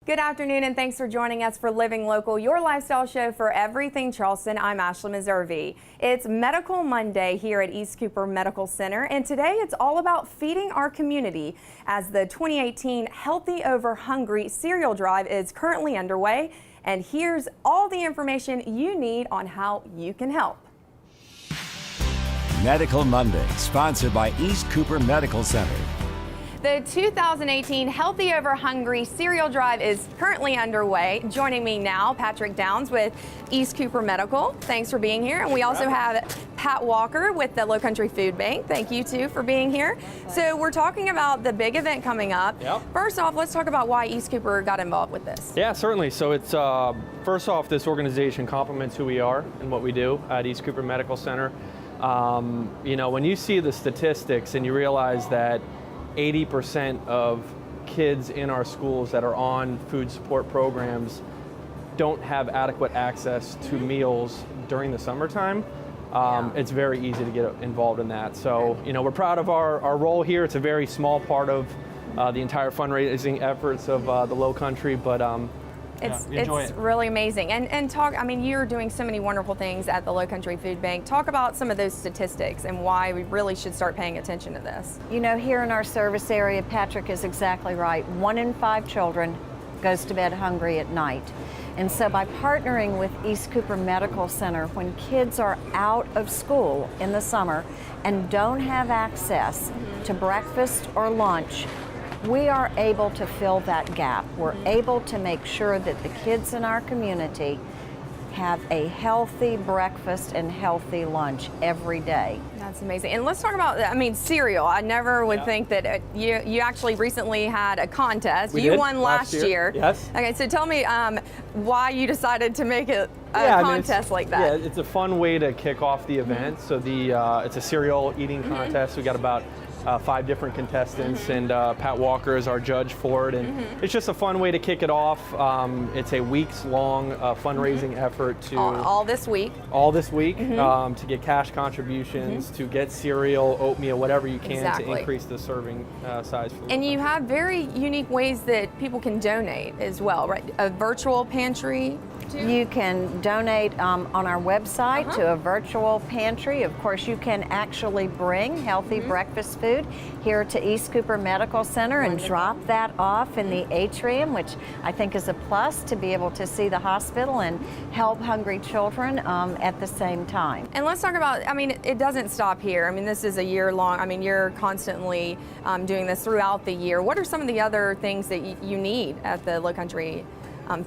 Good afternoon and thanks for joining us for Living Local, your lifestyle show for everything Charleston. I'm Ashley Meservey. It's Medical Monday here at East Cooper Medical Center, and today it's all about feeding our community as the 2018 Healthy Over Hungry cereal drive is currently underway. And here's all the information you need on how you can help. Medical Monday, sponsored by East Cooper Medical Center. The 2018 Healthy Over Hungry cereal drive is currently underway. Joining me now, Patrick Downs with East Cooper Medical. Thanks for being here. And we also have Pat Walker with the Lowcountry Food Bank. Thank you too for being here. So we're talking about the big event coming up. Yep. First off, let's talk about why East Cooper got involved with this. Yeah, certainly. So it's first off, this organization complements who we are and what we do at East Cooper Medical Center. You know, when you see the statistics and you realize that 80% of kids in our schools that are on food support programs don't have adequate access to meals during the summertime. It's very easy to get involved in that. So, you know, we're proud of our role here. It's a very small part of the entire fundraising efforts of the Lowcountry, but It's enjoy it. really amazing. And talk, I mean, you're doing so many wonderful things at the Lowcountry Food Bank. Talk about some of those statistics and why we really should start paying attention to this. You know, here in our service area, Patrick is exactly right. 1 in 5 children goes to bed hungry at night. And so by partnering with East Cooper Medical Center, when kids are out of school in the summer and don't have access to breakfast or lunch, we are able to fill that gap. We're able to make sure that the kids in our community have a healthy breakfast and healthy lunch every day. That's amazing. And let's talk about, I mean, cereal. I never would think that you actually recently had a contest. We you did won last year. Yes. Okay, so tell me why you decided to make it a contest like that. Yeah, it's a fun way to kick off the event. So it's a cereal eating contest. We got about 5 different contestants, and Pat Walker is our judge for it, and it's just a fun way to kick it off. It's a weeks-long fundraising effort to all this week. To get cash contributions, to get cereal, oatmeal, whatever you can to increase the serving size. For And you have very unique ways that people can donate as well, right? A virtual pantry. You can donate on our website to a virtual pantry. Of course, you can actually bring healthy breakfast food here to East Cooper Medical Center and drop that off in the atrium, which I think is a plus to be able to see the hospital and help hungry children at the same time. And let's talk about, I mean, it doesn't stop here. I mean, this is a year long. I mean, you're constantly doing this throughout the year. What are some of the other things that you need at the Lowcountry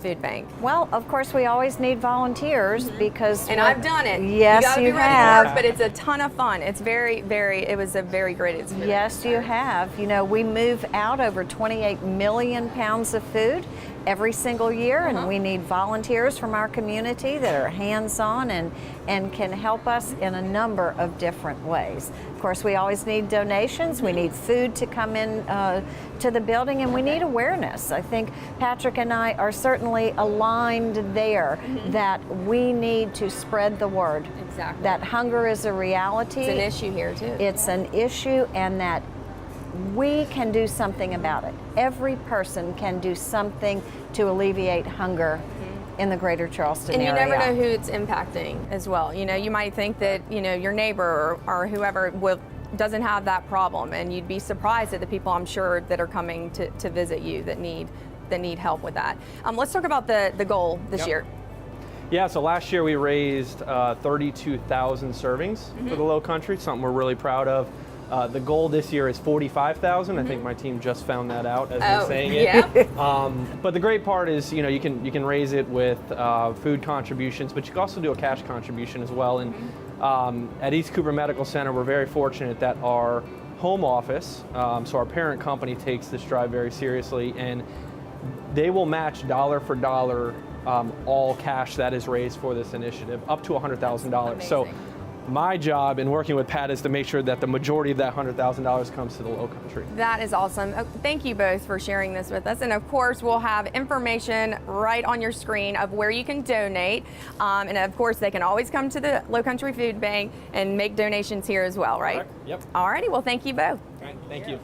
Food Bank? Well, of course, we always need volunteers because... And I've done it. Yes, you gotta you be ready have. to work, but it's a ton of fun. It's it was a very great experience. Yes, you have. You know, we move out over 28 million pounds of food every single year, and we need volunteers from our community that are hands-on and can help us in a number of different ways. Of course, we always need donations. We need food to come in to the building, and we need awareness. I think Patrick and I are certainly aligned there that we need to spread the word. Exactly. That hunger is a reality. It's an issue here too. It's an issue, and that we can do something about it. Every person can do something to alleviate hunger in the greater Charleston area. And you never know who it's impacting as well. You know, you might think that, you know, your neighbor or whoever doesn't have that problem, and you'd be surprised at the people, I'm sure, that are coming to visit you that need help with that. Let's talk about the goal this year. Yeah, so last year we raised 32,000 servings for the Lowcountry, something we're really proud of. The goal this year is 45,000. I think my team just found that out as we're saying it. Yeah. But the great part is, you know, you can raise it with food contributions, but you can also do a cash contribution as well. And at East Cooper Medical Center, we're very fortunate that our home office, so our parent company, takes this drive very seriously, and they will match dollar for dollar all cash that is raised for this initiative, up to $100,000. So my job in working with Pat is to make sure that the majority of that $100,000 comes to the Lowcountry. That is awesome. Thank you both for sharing this with us. And of course, we'll have information right on your screen of where you can donate. And of course, they can always come to the Lowcountry Food Bank and make donations here as well, right? Correct. Yep. All righty. Well, thank you both. All right. Thank you.